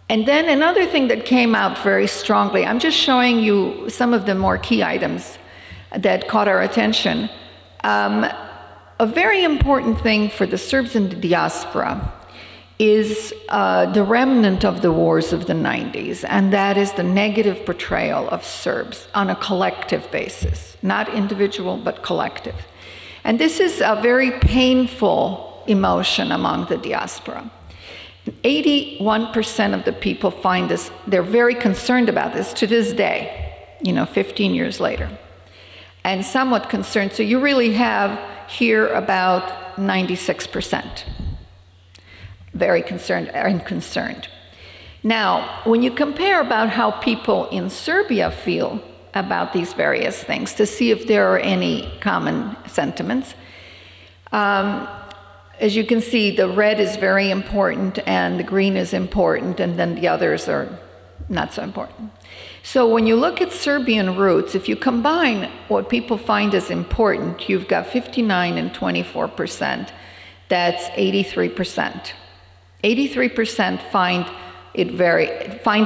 And then another thing that came out very strongly, I'm just showing you some of the more key items that caught our attention. A very important thing for the Serbs in the diaspora is the remnant of the wars of the 90s, and that is the negative portrayal of Serbs on a collective basis, not individual, but collective. And this is a very painful emotion among the diaspora. 81% of the people find this, they're very concerned about this to this day, 15 years later, and somewhat concerned. So you really have here about 96%. Very concerned and concerned. Now, when you compare about how people in Serbia feel about these various things to see if there are any common sentiments, as you can see, the red is very important and the green is important, and then the others are not so important. So when you look at Serbian roots, if you combine what people find as important, you've got 59 and 24%. That's 83%. 83% find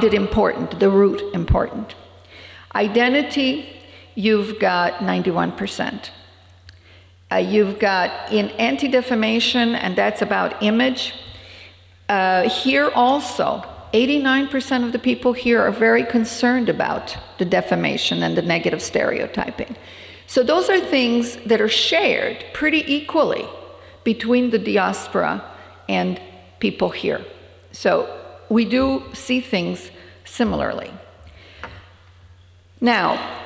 it important, the root important. Identity, you've got 91%. You've got in anti-defamation, and that's about image. Here also, 89% of the people here are very concerned about the defamation and the negative stereotyping. So those are things that are shared pretty equally between the diaspora and people here. So we do see things similarly. Now,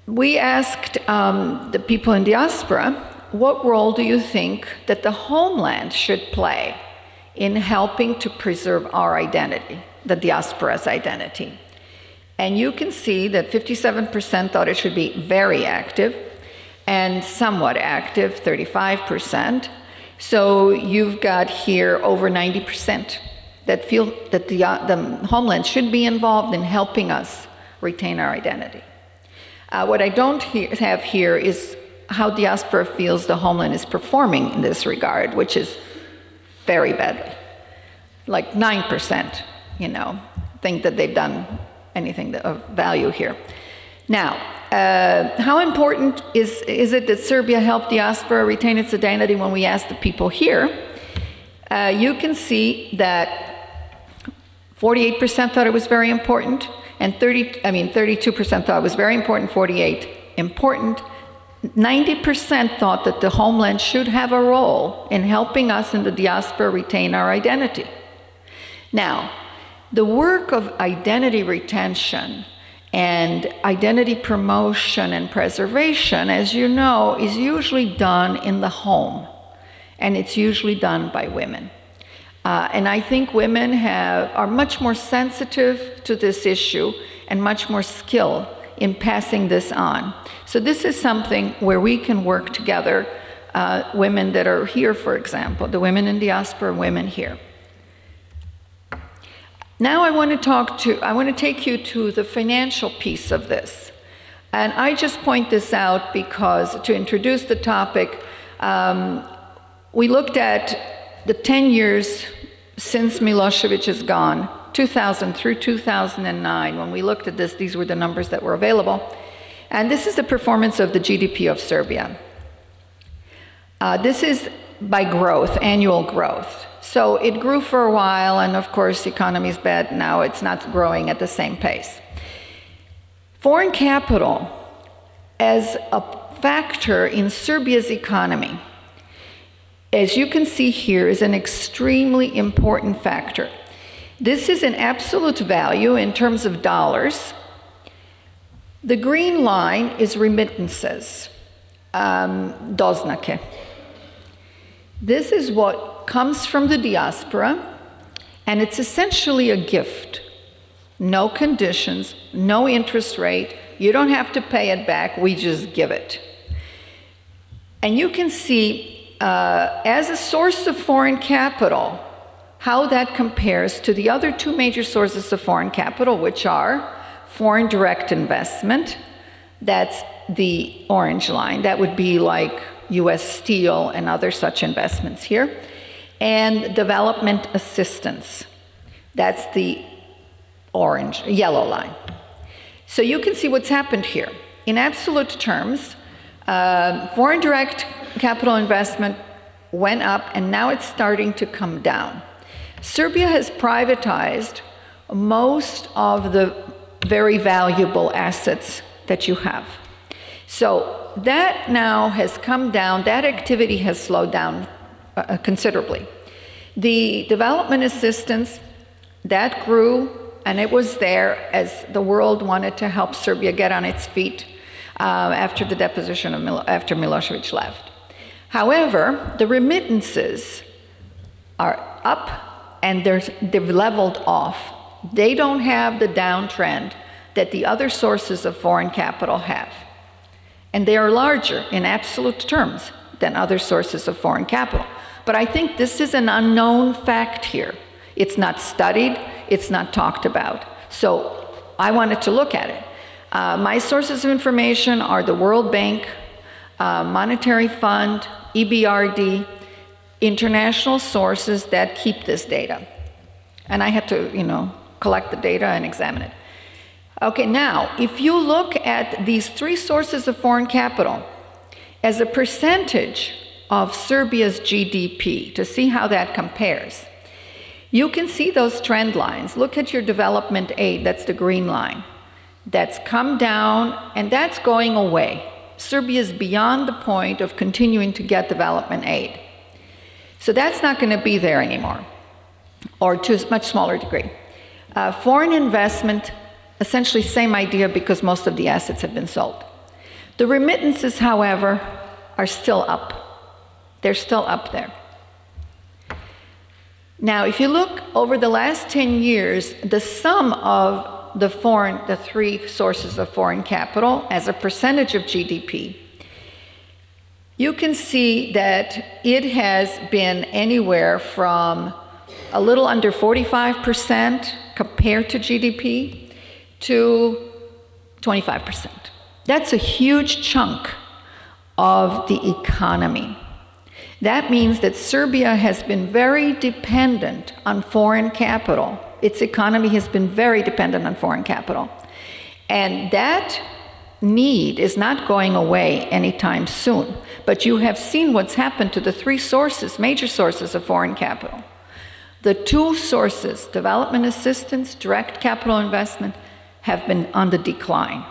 we asked the people in diaspora, what role do you think that the homeland should play in helping to preserve our identity, the diaspora's identity? And you can see that 57% thought it should be very active, and somewhat active, 35%. So you've got here over 90% that feel that the homeland should be involved in helping us retain our identity. What I don't have here is how diaspora feels the homeland is performing in this regard, which is very badly. Like 9%, think that they've done anything of value here. Now, how important is it that Serbia helped diaspora retain its identity? When we asked the people here, you can see that 48% thought it was very important, and 32% thought it was very important, 48% important. 90% thought that the homeland should have a role in helping us in the diaspora retain our identity. Now, the work of identity retention and identity promotion and preservation, as you know, is usually done in the home, and it's usually done by women. And I think women are much more sensitive to this issue and much more skilled in passing this on. So this is something where we can work together, women that are here, for example, the women in diaspora, women here. Now I want to take you to the financial piece of this. And I just point this out because to introduce the topic, we looked at the 10 years since Milosevic is gone, 2000 through 2009. When we looked at this, these were the numbers that were available. And this is the performance of the GDP of Serbia. This is by growth, annual growth. So it grew for a while, and of course, the economy is bad now. It's not growing at the same pace. Foreign capital as a factor in Serbia's economy, as you can see here, is an extremely important factor. This is an absolute value in terms of dollars. The green line is remittances, doznake. This is what comes from the diaspora, and it's essentially a gift. No conditions, no interest rate. You don't have to pay it back, we just give it. And you can see as a source of foreign capital, how that compares to the other two major sources of foreign capital, which are foreign direct investment, that's the orange line, that would be like US Steel and other such investments here, and development assistance, That's the yellow line. So you can see what's happened here. In absolute terms, foreign direct capital investment went up, and now it's starting to come down. Serbia has privatized most of the very valuable assets that you have. So that now has come down, that activity has slowed down considerably. The development assistance, that grew, and it was there as the world wanted to help Serbia get on its feet after the deposition of after Milosevic left. However, the remittances are up and they've leveled off. They don't have the downtrend that the other sources of foreign capital have. And they are larger in absolute terms than other sources of foreign capital. But I think this is an unknown fact here. It's not studied, it's not talked about. So I wanted to look at it. My sources of information are the World Bank, Monetary Fund, EBRD, international sources that keep this data. And I had to, collect the data and examine it. Okay, now, if you look at these three sources of foreign capital as a percentage of Serbia's GDP to see how that compares, you can see those trend lines. Look at your development aid, that's the green line. That's come down and that's going away. Serbia is beyond the point of continuing to get development aid. So that's not going to be there anymore, or to a much smaller degree. Foreign investment, essentially same idea because most of the assets have been sold. The remittances, however, are still up. They're still up there. Now, if you look over the last 10 years, the sum of the three sources of foreign capital as a percentage of GDP, you can see that it has been anywhere from a little under 45% compared to GDP to 25%. That's a huge chunk of the economy. That means that Serbia has been very dependent on foreign capital. Its economy has been very dependent on foreign capital. And that need is not going away anytime soon. But you have seen what's happened to the three sources, major sources of foreign capital. The two sources, development assistance, direct capital investment, have been on the decline.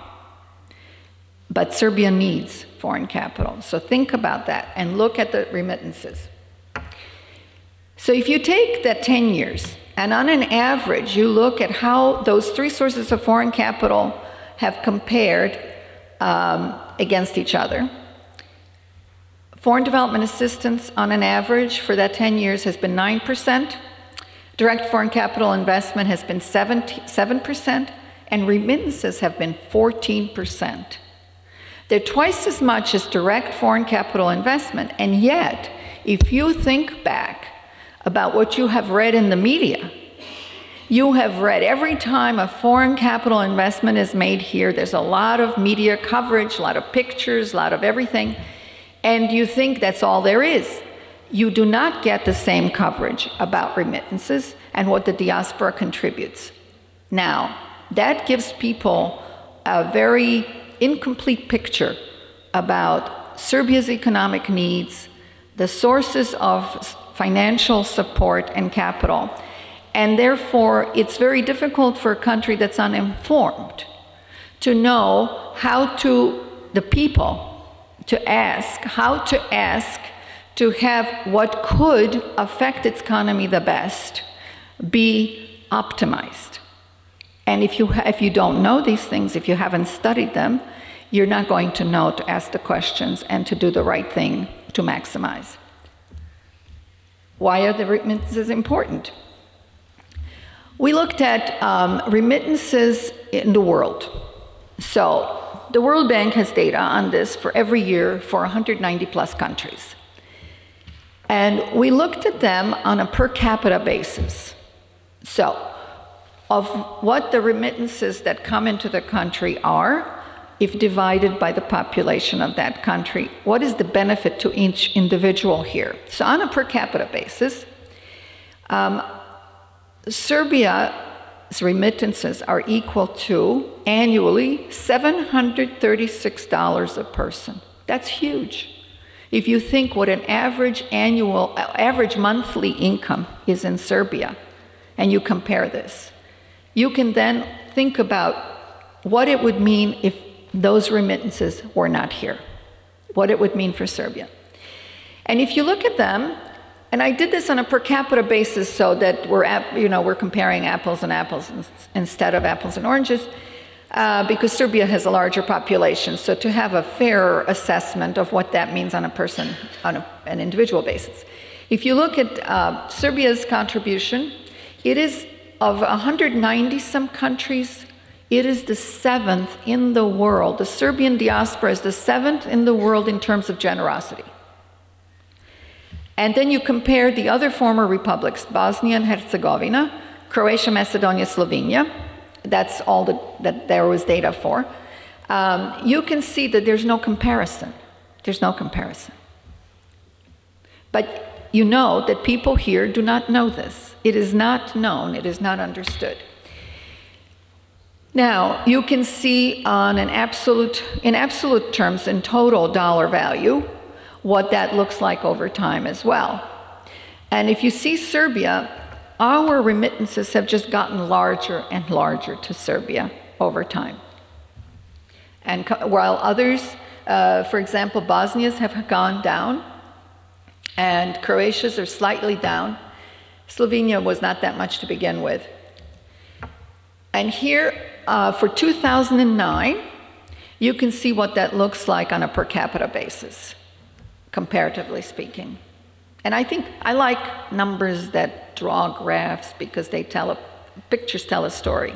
But Serbia needs foreign capital. So think about that and look at the remittances. So if you take that 10 years, and on an average, you look at how those three sources of foreign capital have compared against each other. Foreign development assistance on an average for that 10 years has been 9%. Direct foreign capital investment has been 7%, and remittances have been 14%. They're twice as much as direct foreign capital investment, and yet, if you think back about what you have read in the media, you have read every time a foreign capital investment is made here, there's a lot of media coverage, a lot of pictures, a lot of everything, and you think that's all there is. You do not get the same coverage about remittances and what the diaspora contributes. Now, that gives people a very incomplete picture about Serbia's economic needs, the sources of financial support and capital, and therefore it's very difficult for a country that's uninformed to know how to, the people, how to ask to have what could affect its economy the best be optimized. And if you don't know these things, if you haven't studied them, you're not going to know to ask the questions and to do the right thing to maximize. Why are the remittances important? We looked at remittances in the world. So the World Bank has data on this for every year for 190 plus countries. And we looked at them on a per capita basis. So, of what the remittances that come into the country are, if divided by the population of that country, what is the benefit to each individual here? So on a per capita basis, Serbia's remittances are equal to, annually, $736 a person. That's huge. If you think what an average monthly income is in Serbia, and you compare this, you can then think about what it would mean if those remittances were not here, what it would mean for Serbia. And if you look at them, and I did this on a per capita basis so that we're comparing apples and apples instead of apples and oranges, because Serbia has a larger population, so to have a fairer assessment of what that means on a person, on an individual basis. If you look at Serbia's contribution, it is of 190-some countries, it is the 7th in the world. The Serbian diaspora is the 7th in the world in terms of generosity. And then you compare the other former republics, Bosnia and Herzegovina, Croatia, Macedonia, Slovenia. That's all that there was data for. You can see that there's no comparison. There's no comparison. But you know that people here do not know this. It is not known. It is not understood. Now, you can see on in absolute terms, in total dollar value, what that looks like over time as well. And if you see Serbia, our remittances have just gotten larger and larger to Serbia over time. And while others, for example, Bosnia's have gone down, and Croatia's are slightly down. Slovenia was not that much to begin with. And here, for 2009, you can see what that looks like on a per capita basis, comparatively speaking. And I think I like numbers that draw graphs because pictures tell a story.